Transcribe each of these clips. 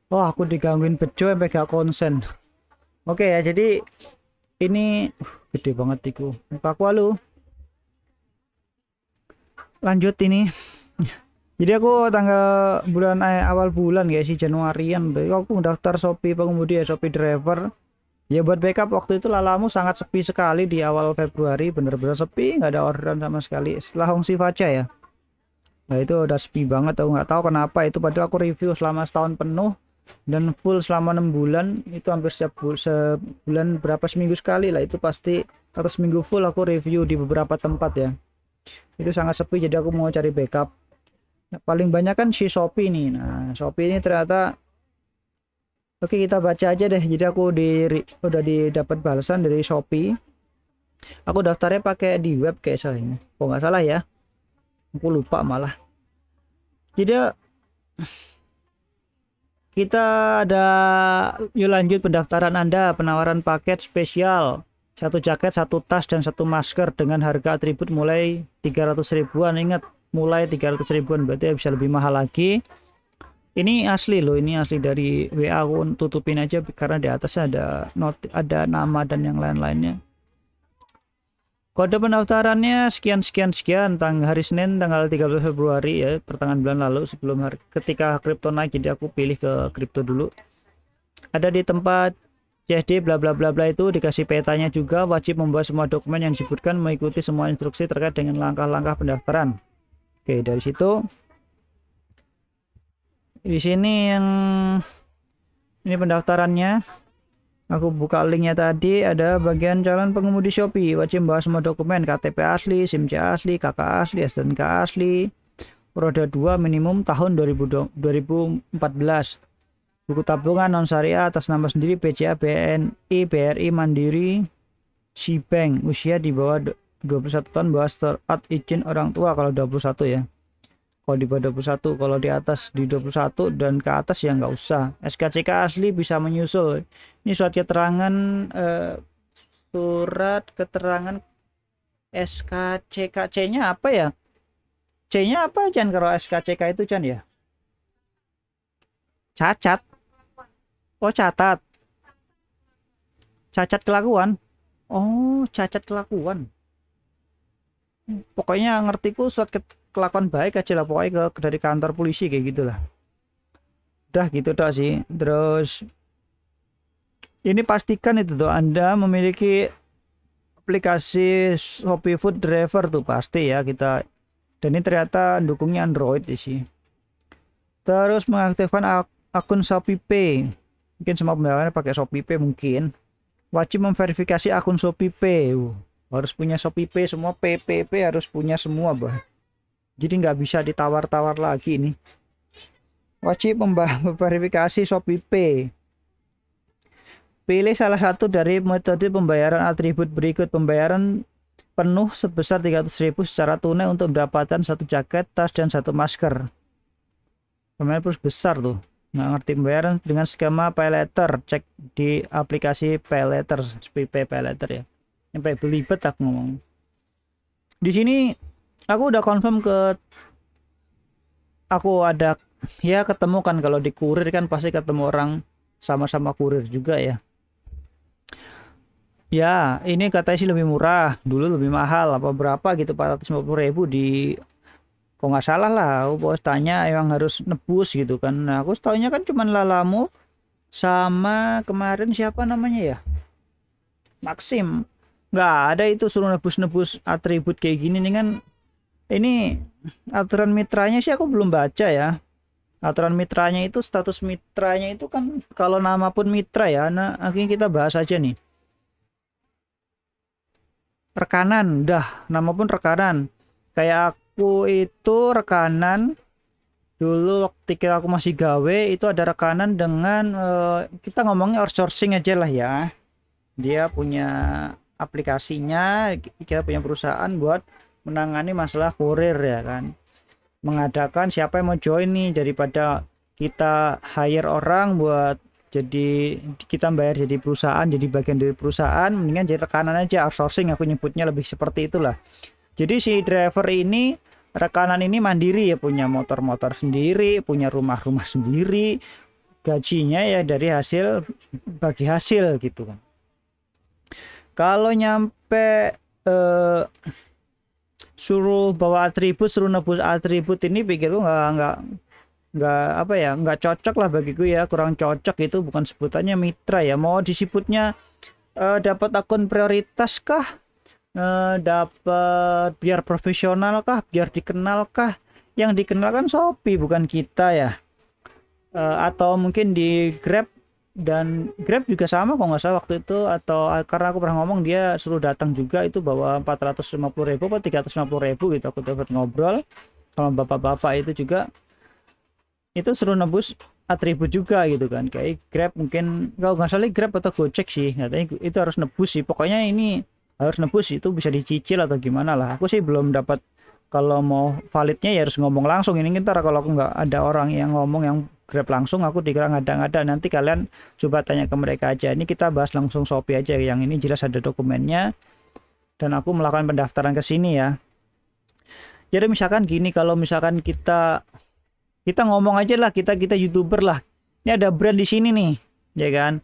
Oh, aku digangguin bejo sampai gak konsen. Oke ya, jadi ini gede banget iku. Muka aku halo. Lanjut ini. Jadi aku tanggal bulan awal bulan guys sih Januarian tuh aku daftar Shopee pengemudi ya Shopee driver. Ya buat backup waktu itu Lalamu sangat sepi sekali di awal Februari, bener-bener sepi, nggak ada orderan sama sekali. Setelah Hongxi Faja ya. Nah itu udah sepi banget, aku nggak tahu kenapa itu. Padahal aku review selama setahun penuh dan full selama 6 bulan, itu hampir setiap sebulan berapa seminggu sekali lah itu pasti, atau seminggu full aku review di beberapa tempat ya. Itu sangat sepi, jadi aku mau cari backup. Nah, paling banyak kan si Shopee nih. Nah Shopee ini ternyata oke kita baca aja deh. Jadi aku udah didapat balasan dari Shopee. Aku daftarnya pakai di web kayak salah ini. Kok nggak salah ya? Aku lupa malah. Jadi kita ada, yuk lanjut pendaftaran Anda, penawaran paket spesial. Satu jaket, satu tas, dan satu masker dengan harga atribut mulai 300 ribuan. Ingat, mulai 300 ribuan, berarti bisa lebih mahal lagi. Ini asli loh, ini asli dari WA, aku tutupin aja karena di atasnya ada nama dan yang lain-lainnya. Kode pendaftarannya sekian sekian sekian, hari Senin tanggal 13 Februari ya, pertengahan bulan lalu, sebelum ketika kripto naik, jadi aku pilih ke kripto dulu. Ada di tempat CSD bla bla bla bla, itu dikasih petanya juga, wajib membawa semua dokumen yang disebutkan, mengikuti semua instruksi terkait dengan langkah-langkah pendaftaran. Oke, dari situ di sini yang ini pendaftarannya. Aku buka linknya tadi, ada bagian calon pengemudi Shopee, wajib membawa semua dokumen, KTP asli, SIM C asli, KK asli, STNK asli, roda 2 minimum tahun 2014, buku tabungan non syariah atas nama sendiri, BCA, BNI, BRI, Mandiri, Bank, usia di bawah 21 tahun, bawa surat izin orang tua kalau 21 ya. Kalau di bawah 21, kalau di atas di 21 dan ke atas ya nggak usah. SKCK asli bisa menyusul. Ini surat keterangan surat keterangan SKCK, C-nya apa ya? C-nya apa Chan kalau SKCK itu Chan ya? Cacat. Oh, catat. Cacat kelakuan. Oh, cacat kelakuan. Pokoknya ngertiku surat kelakuan baik aja lah, pokoknya dari kantor polisi kayak gitulah. Udah gitu dah sih. Terus ini pastikan itu tuh Anda memiliki aplikasi Shopee Food Driver tuh pasti ya kita. Dan ini ternyata dukungnya Android sih. Terus mengaktifkan akun Shopee Pay. Mungkin semua pembayarannya pakai Shopee Pay mungkin. Wajib memverifikasi akun Shopee Pay. Harus punya Shopee Pay, semua PPP harus punya semua, bah. Jadi nggak bisa ditawar-tawar lagi ini. Wajib memverifikasi Shopee Pay. Pilih salah satu dari metode pembayaran atribut berikut. Pembayaran penuh sebesar 300.000 secara tunai untuk mendapatkan satu jaket, tas, dan satu masker. Pembayaran terus besar tuh. Nggak ngerti pembayaran dengan skema pay letter. Cek di aplikasi pay letter, pay letter ya. Sampai belibet aku ngomong. Di sini aku udah confirm aku ada ya ketemu kan, kalau di kurir kan pasti ketemu orang sama-sama kurir juga ya. Ya, ini katanya sih lebih murah, dulu lebih mahal apa berapa gitu, 450.000 di, kok nggak salah lah. Aku bos tanya emang harus nebus gitu kan. Nah, aku tahunya kan cuman Lalamove sama kemarin siapa namanya ya, Maxim. Nggak ada itu suruh nebus-nebus atribut kayak gini nih kan. Ini aturan mitranya sih aku belum baca ya. Aturan mitranya itu, status mitranya itu kan kalau nama pun mitra ya. Nah, akhirnya kita bahas aja nih. Rekanan, dah nama pun rekanan. Kayak aku itu rekanan dulu ketika aku masih gawe, itu ada rekanan dengan kita ngomongnya outsourcing aja lah ya. Dia punya aplikasinya, kita punya perusahaan buat menangani masalah kurir ya kan, mengadakan siapa yang mau join nih, daripada kita hire orang buat jadi kita bayar jadi perusahaan, jadi bagian dari perusahaan, mendingan jadi rekanan aja, outsourcing aku nyebutnya lebih seperti itulah. Jadi si driver ini, rekanan ini mandiri ya, punya motor-motor sendiri, punya rumah-rumah sendiri, gajinya ya dari hasil bagi hasil gitu kan. Kalau nyampe suruh bawa atribut, suruh nebus atribut, ini pikirku nggak apa ya, nggak cocok lah bagiku ya, kurang cocok. Itu bukan sebutannya mitra ya, mau disebutnya dapat akun prioritas kah, dapat biar profesional kah, biar dikenal kah. Yang dikenal kan Shopee bukan kita ya. Atau mungkin di Grab, dan Grab juga sama kok nggak salah waktu itu, atau karena aku pernah ngomong dia suruh datang juga, itu bawa 450.000 atau 350.000 gitu. Aku dapat ngobrol sama bapak-bapak itu juga, itu suruh nebus atribut juga gitu kan. Kayak Grab mungkin, kalau nggak salah Grab atau Gojek sih katanya itu harus nebus sih, pokoknya ini harus nebus, itu bisa dicicil atau gimana lah. Aku sih belum dapat, kalau mau validnya ya harus ngomong langsung. Ini ntar kalau aku nggak ada orang yang ngomong yang Grab langsung, aku dikira ngada-ngada. Nanti kalian coba tanya ke mereka aja. Ini kita bahas langsung Shopee aja, yang ini jelas ada dokumennya dan aku melakukan pendaftaran ke sini ya. Jadi misalkan gini, kalau misalkan kita ngomong aja lah, kita YouTuber lah, ini ada brand di sini nih ya kan,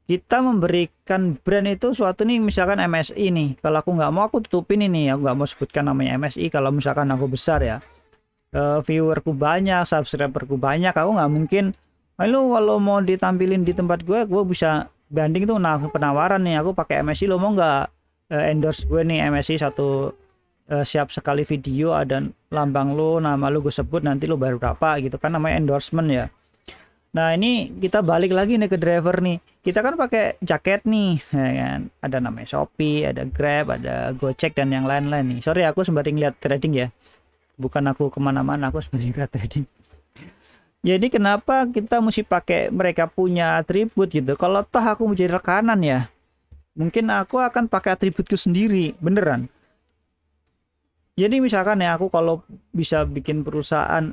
kita memberikan brand itu suatu nih, misalkan MSI nih. Kalau aku nggak mau, aku tutupin ini, aku nggak mau sebutkan namanya MSI. Kalau misalkan aku besar ya, viewerku banyak, subscriberku banyak, aku nggak mungkin, lu kalau mau ditampilin di tempat gue bisa banding tuh. Nah, penawaran nih, aku pakai MSI, lo mau nggak endorse gue nih MSI satu, siap sekali video ada lambang lo, nama lo gue sebut, nanti lo bayar berapa gitu kan, namanya endorsement ya. Nah, ini kita balik lagi nih ke driver nih. Kita kan pakai jaket nih, ya kan? Ada namanya Shopee, ada Grab, ada Gojek dan yang lain-lain nih. Sorry, aku sembari ngeliat trading ya. Bukan aku kemana-mana, aku sembari ngeliat trading. Jadi kenapa kita mesti pakai mereka punya atribut gitu? Kalau toh aku menjadi rekanan ya, mungkin aku akan pakai atributku sendiri, beneran. Jadi misalkan ya, aku kalau bisa bikin perusahaan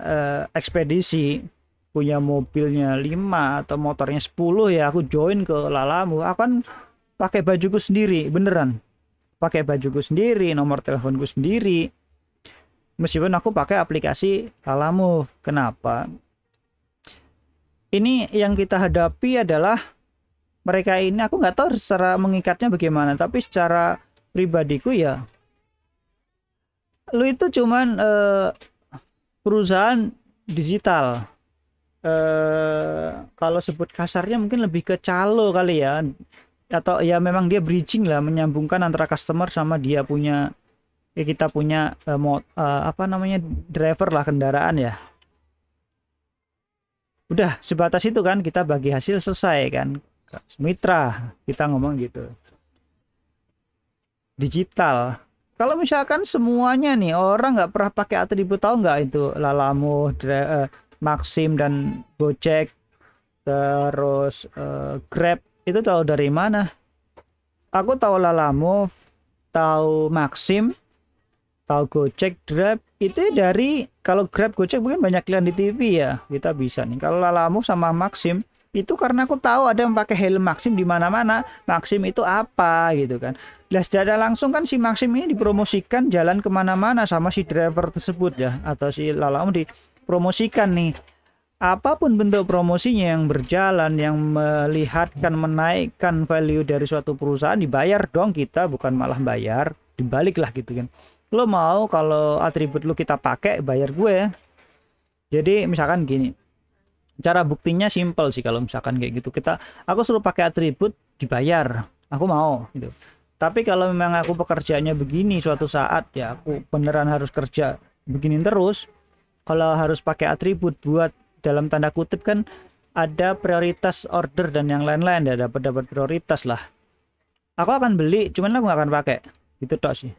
ekspedisi, punya mobilnya 5 atau motornya 10 ya, aku join ke Lalamove, akan pakai bajuku sendiri, beneran. Pakai bajuku sendiri, nomor teleponku sendiri. Meskipun aku pakai aplikasi Lalamove. Kenapa? Ini yang kita hadapi adalah mereka ini, aku nggak tahu secara mengikatnya bagaimana, tapi secara pribadiku ya, lu itu cuman perusahaan digital. Kalau sebut kasarnya mungkin lebih ke calo kali ya, atau ya memang dia bridging lah, menyambungkan antara customer sama dia punya, ya kita punya apa namanya, driver lah, kendaraan ya. Udah sebatas itu kan, kita bagi hasil, selesai kan. Mitra kita ngomong gitu. Digital. Kalau misalkan semuanya nih, orang nggak pernah pakai atribut, tahu nggak itu Lalamove, Maxim dan Gojek, terus Grab, itu tahu dari mana? Aku tahu Lalamove, tahu Maxim, tahu Gojek, Grab itu dari, kalau Grab, Gojek mungkin banyak klien di TV ya, kita bisa nih. Kalau Lalamove sama Maxim itu karena aku tahu ada yang pakai helm Maxim di mana-mana. Maxim itu apa gitu kan. Lah secara langsung kan si Maxim ini dipromosikan jalan kemana-mana sama si driver tersebut ya, atau si Lalamove dipromosikan nih. Apapun bentuk promosinya yang berjalan, yang melihatkan, menaikkan value dari suatu perusahaan, dibayar dong kita, bukan malah bayar, dibalik lah gitu kan. Lo mau kalau atribut lo kita pakai, bayar gue. Jadi misalkan gini, cara buktinya simple sih. Kalau misalkan kayak gitu, aku suruh pakai atribut, dibayar, aku mau gitu. Tapi kalau memang aku pekerjaannya begini, suatu saat ya aku beneran harus kerja begini terus, kalau harus pakai atribut buat, dalam tanda kutip kan, ada prioritas order dan yang lain-lain ya, dapat prioritas lah, aku akan beli, cuman aku gak akan pakai gitu tok sih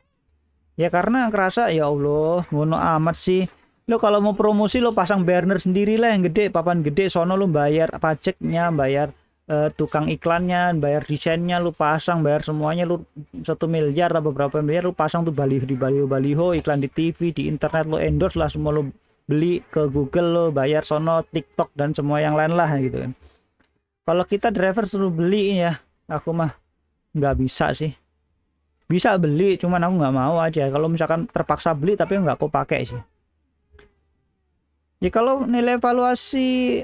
ya, karena ngerasa ya Allah ngono amat sih. Lo kalau mau promosi, lo pasang banner sendiri lah yang gede, papan gede, sono lo bayar pajaknya, bayar tukang iklannya, bayar desainnya, lo pasang, bayar semuanya, lo 1 miliar atau beberapa miliar lo pasang tuh, baliho, iklan di TV, di internet, lo endorse lah semua, lo beli ke Google, lo bayar sono, TikTok dan semua yang lain lah gitu kan. Kalau kita driver suruh beli ya, aku mah nggak bisa sih. Bisa beli, cuman aku nggak mau aja. Kalau misalkan terpaksa beli tapi nggak aku pakai sih. Ya kalau nilai evaluasi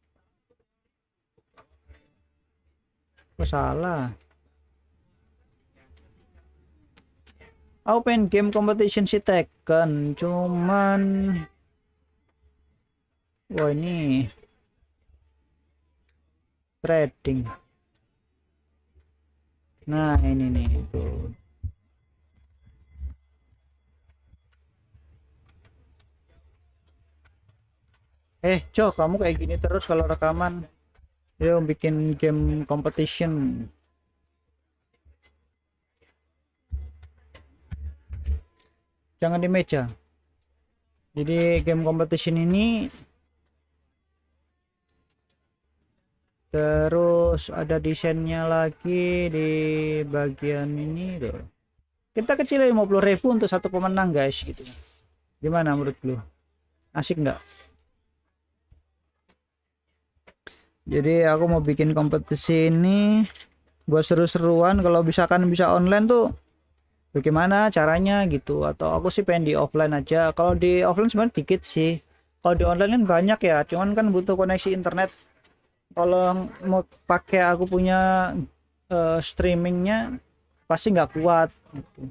Oh, salah. Open game competition si Tekken, cuman wah ini trading. Nah, ini nih tuh. Jo, kamu kayak gini terus kalau rekaman. Yuk bikin game competition. Jangan di meja. Jadi game competition ini terus ada desainnya lagi di bagian ini tuh. Kita kecilin 50.000 untuk satu pemenang guys gitu. Gimana menurut lu? Asik nggak? Jadi aku mau bikin kompetisi ini buat seru-seruan. Kalau misalkan bisa online tuh bagaimana caranya gitu, atau aku sih pengen di offline aja. Kalau di offline sebenarnya dikit sih, kalau di online kan banyak ya, cuman kan butuh koneksi internet. Kalau mau pakai aku punya streamingnya pasti nggak kuat gitu.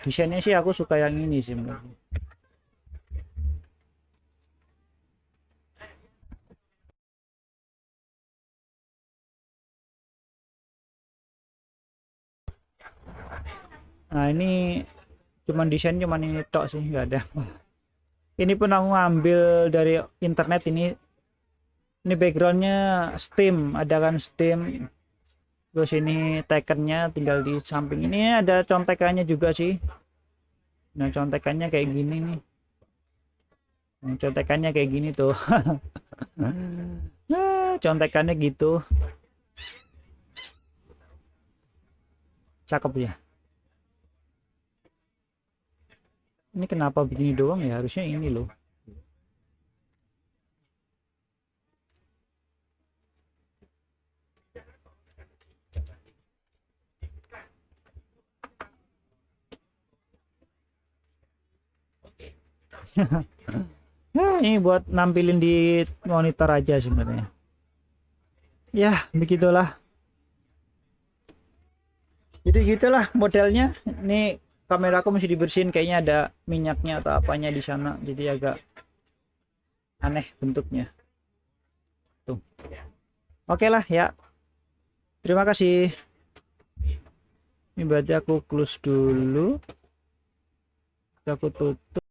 Desainnya sih aku suka yang ini sih menurut. Nah ini cuman desain, cuman ini tok sih, nggak ada. Ini pun aku ngambil dari internet ini. Ini backgroundnya Steam, ada kan Steam. Terus ini tekennya tinggal di samping ini, ada contekannya juga sih. Nah contekannya kayak gini nih. Nah, contekannya kayak gini tuh. Nah, contekannya gitu. Cakep ya. Ini kenapa begini doang ya? Harusnya ini loh. Nah, ini buat nampilin di monitor aja sebenarnya. Ya, begitulah. Jadi gitulah modelnya. Ini kameraku mesti dibersihin, kayaknya ada minyaknya atau apanya di sana. Jadi agak aneh bentuknya. Tuh. Oke lah ya. Terima kasih. Ini berarti aku close dulu. Aku tutup.